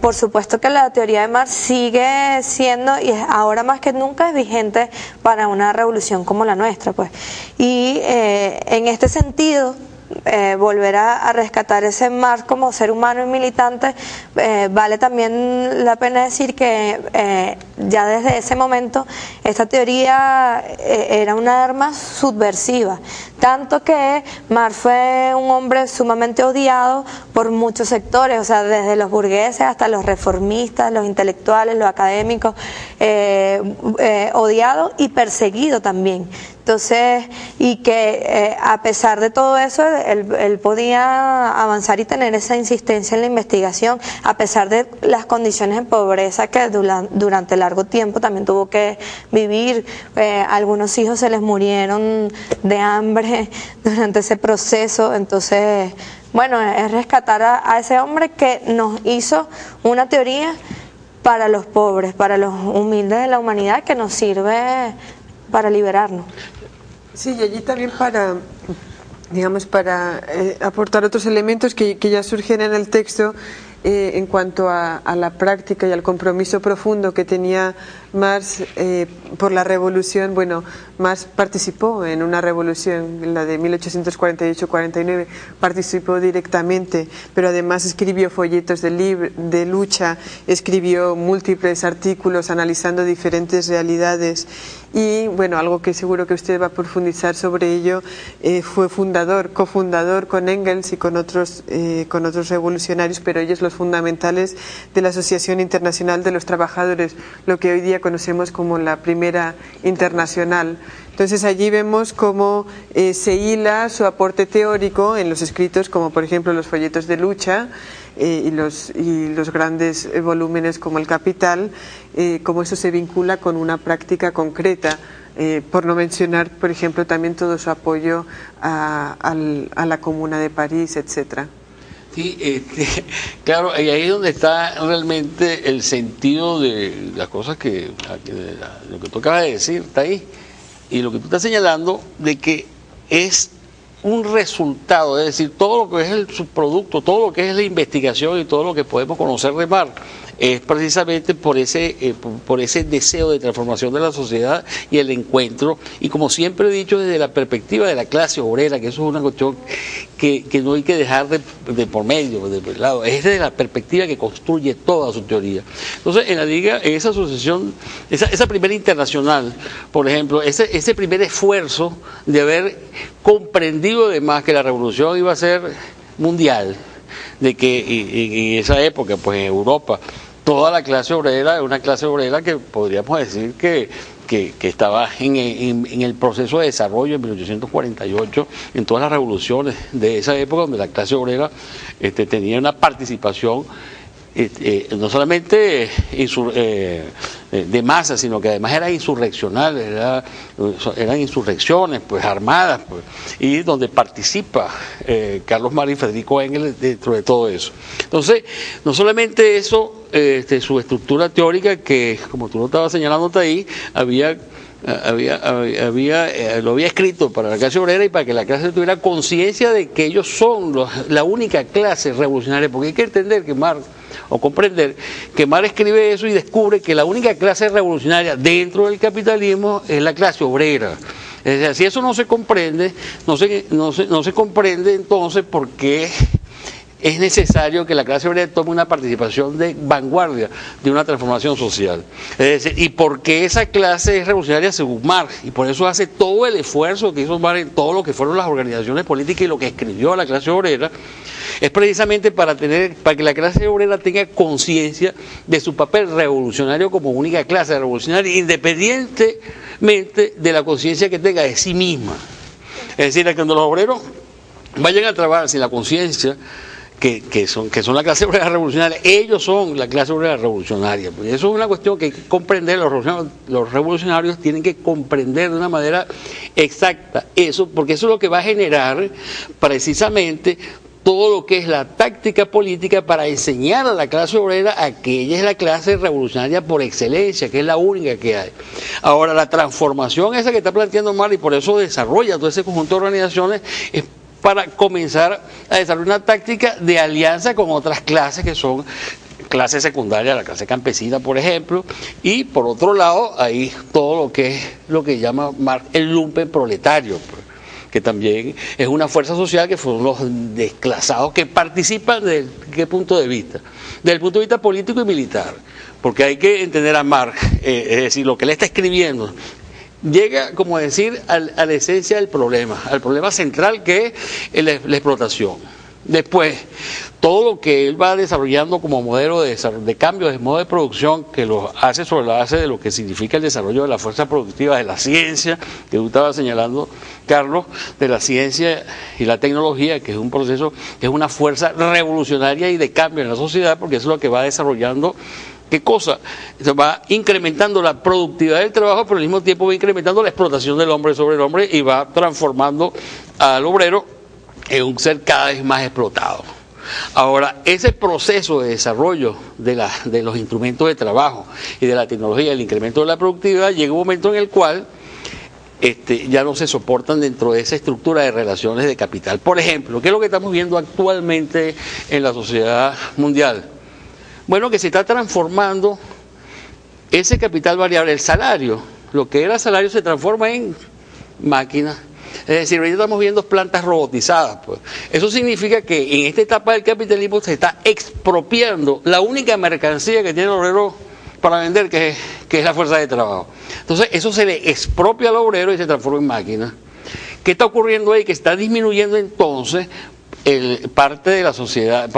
por supuesto que la teoría de Marx sigue siendo, y ahora más que nunca es vigente para una revolución como la nuestra, pues. Y en este sentido, volver a rescatar ese Marx como ser humano y militante, vale también la pena decir que ya desde ese momento esta teoría era una arma subversiva, tanto que Marx fue un hombre sumamente odiado por muchos sectores, o sea, desde los burgueses hasta los reformistas, los intelectuales, los académicos, odiado y perseguido también. Entonces, y que a pesar de todo eso, él podía avanzar y tener esa insistencia en la investigación, a pesar de las condiciones de pobreza que durante largo tiempo también tuvo que vivir. Algunos hijos se les murieron de hambre durante ese proceso. Entonces, bueno, es rescatar a ese hombre que nos hizo una teoría para los pobres, para los humildes de la humanidad, que nos sirve para liberarnos. Sí, y allí también para, digamos, para aportar otros elementos que ya surgen en el texto en cuanto a la práctica y al compromiso profundo que tenía Marx por la revolución. Bueno, Marx participó en una revolución, en la de 1848-49, participó directamente, pero además escribió folletos de lucha, escribió múltiples artículos analizando diferentes realidades. Y bueno, algo que seguro que usted va a profundizar sobre ello, fue cofundador con Engels y con otros revolucionarios, pero ellos los fundamentales de la Asociación Internacional de los Trabajadores, lo que hoy día conocemos como la Primera Internacional. Entonces allí vemos cómo se hila su aporte teórico en los escritos, como por ejemplo los folletos de lucha y los grandes volúmenes como El Capital, cómo eso se vincula con una práctica concreta. Por no mencionar, por ejemplo, también todo su apoyo a la Comuna de París, etcétera. Sí, claro, y ahí es donde está realmente el sentido de las cosas lo que tú acabas de decir, está ahí. Y lo que tú estás señalando de que es un resultado, es decir, todo lo que es el subproducto, todo lo que es la investigación y todo lo que podemos conocer de Marx, es precisamente por ese deseo de transformación de la sociedad y el encuentro, y como siempre he dicho, desde la perspectiva de la clase obrera, que eso es una cuestión que no hay que dejar de por medio, de lado, es desde la perspectiva que construye toda su teoría. Entonces, en la Liga, en esa asociación, esa primera internacional, por ejemplo, ese primer esfuerzo de haber comprendido además que la revolución iba a ser mundial, de que en esa época, pues en Europa, toda la clase obrera es una clase obrera que podríamos decir que estaba en el proceso de desarrollo en 1848, en todas las revoluciones de esa época, donde la clase obrera tenía una participación no solamente de masa, sino que además era insurreccional, eran insurrecciones pues armadas, pues, y donde participa Carlos Marx y Federico Engels dentro de todo eso. Entonces, no solamente eso, su estructura teórica, que como tú lo estabas señalándote ahí, lo había escrito para la clase obrera y para que la clase tuviera conciencia de que ellos son la única clase revolucionaria, porque hay que entender que Marx, o comprender que Marx escribe eso y descubre que la única clase revolucionaria dentro del capitalismo es la clase obrera. Es decir, si eso no se comprende, no se comprende entonces por qué es necesario que la clase obrera tome una participación de vanguardia de una transformación social. Es decir, y porque esa clase es revolucionaria según Marx, y por eso hace todo el esfuerzo que hizo Marx en todo lo que fueron las organizaciones políticas y lo que escribió la clase obrera, es precisamente para que la clase obrera tenga conciencia de su papel revolucionario como única clase revolucionaria, independientemente de la conciencia que tenga de sí misma. Es decir, cuando los obreros vayan a trabajar sin la conciencia que son la clase obrera revolucionaria, ellos son la clase obrera revolucionaria. Pues eso es una cuestión que hay que comprender, los revolucionarios tienen que comprender de una manera exacta eso, porque eso es lo que va a generar precisamente todo lo que es la táctica política para enseñar a la clase obrera a que ella es la clase revolucionaria por excelencia, que es la única que hay. Ahora, la transformación esa que está planteando Marx, y por eso desarrolla todo ese conjunto de organizaciones, es para comenzar a desarrollar una táctica de alianza con otras clases que son clase secundaria, la clase campesina, por ejemplo, y por otro lado, ahí todo lo que llama Marx el lumpen proletario, que también es una fuerza social que fueron los desclasados que participan ¿desde qué punto de vista? Desde el punto de vista político y militar, porque hay que entender a Marx, es decir, lo que él está escribiendo llega, como decir, a la esencia del problema, al problema central que es la explotación. Después, todo lo que él va desarrollando como modelo de cambio de modo de producción, que lo hace sobre la base de lo que significa el desarrollo de la fuerza productiva, de la ciencia, que tú estabas señalando, Carlos, de la ciencia y la tecnología, que es un proceso, que es una fuerza revolucionaria y de cambio en la sociedad, porque eso es lo que va desarrollando. ¿Qué cosa? Se va incrementando la productividad del trabajo, pero al mismo tiempo va incrementando la explotación del hombre sobre el hombre y va transformando al obrero en un ser cada vez más explotado. Ahora, ese proceso de desarrollo de los instrumentos de trabajo y de la tecnología, el incremento de la productividad, llega un momento en el cual ya no se soportan dentro de esa estructura de relaciones de capital. Por ejemplo, ¿qué es lo que estamos viendo actualmente en la sociedad mundial? Bueno, que se está transformando ese capital variable, el salario, lo que era salario se transforma en máquina. Es decir, ahorita estamos viendo plantas robotizadas. Pues. Eso significa que en esta etapa del capitalismo se está expropiando la única mercancía que tiene el obrero para vender, que es la fuerza de trabajo. Entonces, eso se le expropia al obrero y se transforma en máquina. ¿Qué está ocurriendo ahí? Que está disminuyendo entonces parte de la sociedad,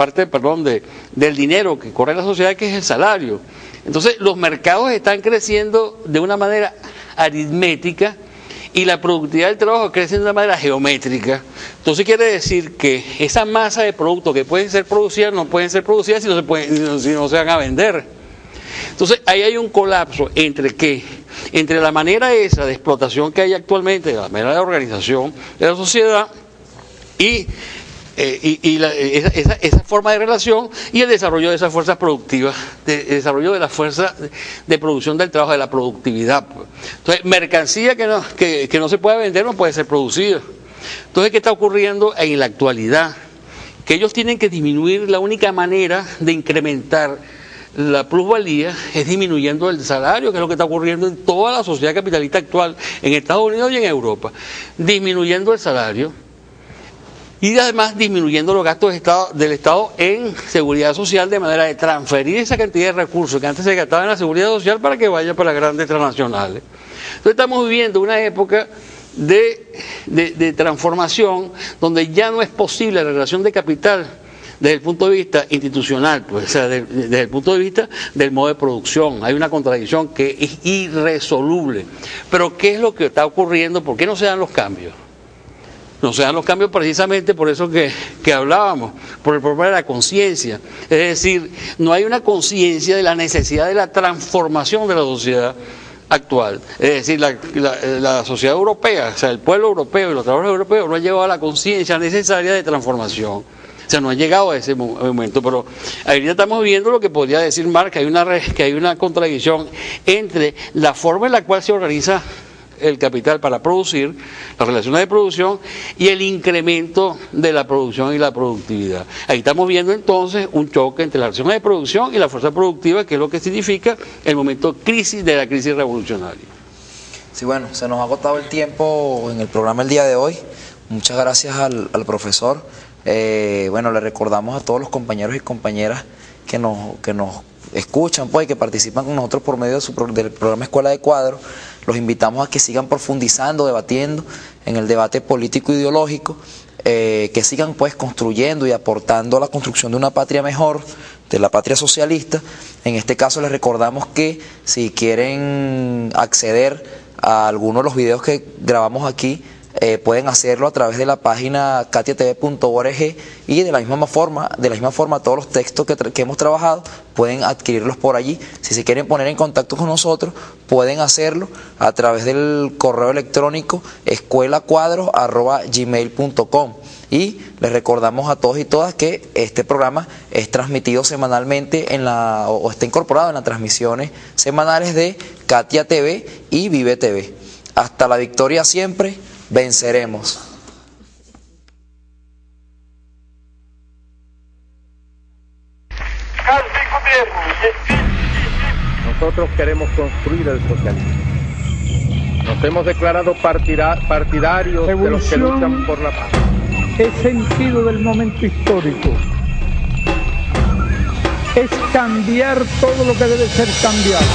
del dinero que corre en la sociedad, que es el salario. Entonces, los mercados están creciendo de una manera aritmética y la productividad del trabajo crece de una manera geométrica. Entonces quiere decir que esa masa de productos que pueden ser producidas no pueden ser producidas si no se van a vender. Entonces ahí hay un colapso entre la manera esa de explotación que hay actualmente, la manera de organización de la sociedad y esa forma de relación y el desarrollo de esas fuerzas productivas, el desarrollo de la fuerza de producción del trabajo, de la productividad. Entonces, mercancía que no se puede vender no puede ser producida. Entonces, ¿qué está ocurriendo en la actualidad? Que ellos tienen que disminuir, la única manera de incrementar la plusvalía es disminuyendo el salario, que es lo que está ocurriendo en toda la sociedad capitalista actual, en Estados Unidos y en Europa. Disminuyendo el salario y además disminuyendo los gastos del Estado en seguridad social, de manera de transferir esa cantidad de recursos que antes se gastaban en la seguridad social para que vaya para las grandes transnacionales. Entonces estamos viviendo una época de transformación donde ya no es posible la relación de capital desde el punto de vista institucional, pues, o sea, desde el punto de vista del modo de producción. Hay una contradicción que es irresoluble. Pero ¿qué es lo que está ocurriendo? ¿Por qué no se dan los cambios? No se dan los cambios precisamente por eso que hablábamos, por el problema de la conciencia. Es decir, no hay una conciencia de la necesidad de la transformación de la sociedad actual. Es decir, la sociedad europea, o sea, el pueblo europeo y los trabajadores europeos no han llegado a la conciencia necesaria de transformación. O sea, no han llegado a ese momento, pero ahorita estamos viendo lo que podría decir Marx, que hay una contradicción entre la forma en la cual se organiza el capital para producir, las relaciones de producción y el incremento de la producción y la productividad. Ahí estamos viendo entonces un choque entre las relaciones de producción y la fuerza productiva, que es lo que significa el momento de la crisis revolucionaria. Sí, bueno, se nos ha agotado el tiempo en el programa el día de hoy. Muchas gracias al profesor. Bueno, le recordamos a todos los compañeros y compañeras que nos escuchan, pues, y que participan con nosotros por medio del programa Escuela de Cuadro. Los invitamos a que sigan profundizando, debatiendo en el debate político ideológico, que sigan, pues, construyendo y aportando a la construcción de una patria mejor, de la patria socialista. En este caso les recordamos que si quieren acceder a alguno de los videos que grabamos aquí, pueden hacerlo a través de la página katiatv.org y de la misma forma todos los textos que hemos trabajado pueden adquirirlos por allí. Si se quieren poner en contacto con nosotros, pueden hacerlo a través del correo electrónico escuelacuadros@gmail.com. Y les recordamos a todos y todas que este programa es transmitido semanalmente o está incorporado en las transmisiones semanales de Katia TV y Vive TV. Hasta la victoria siempre. Venceremos. Nosotros queremos construir el socialismo. Nos hemos declarado partidarios de los que luchan por la paz. Es sentido del momento histórico. Es cambiar todo lo que debe ser cambiado.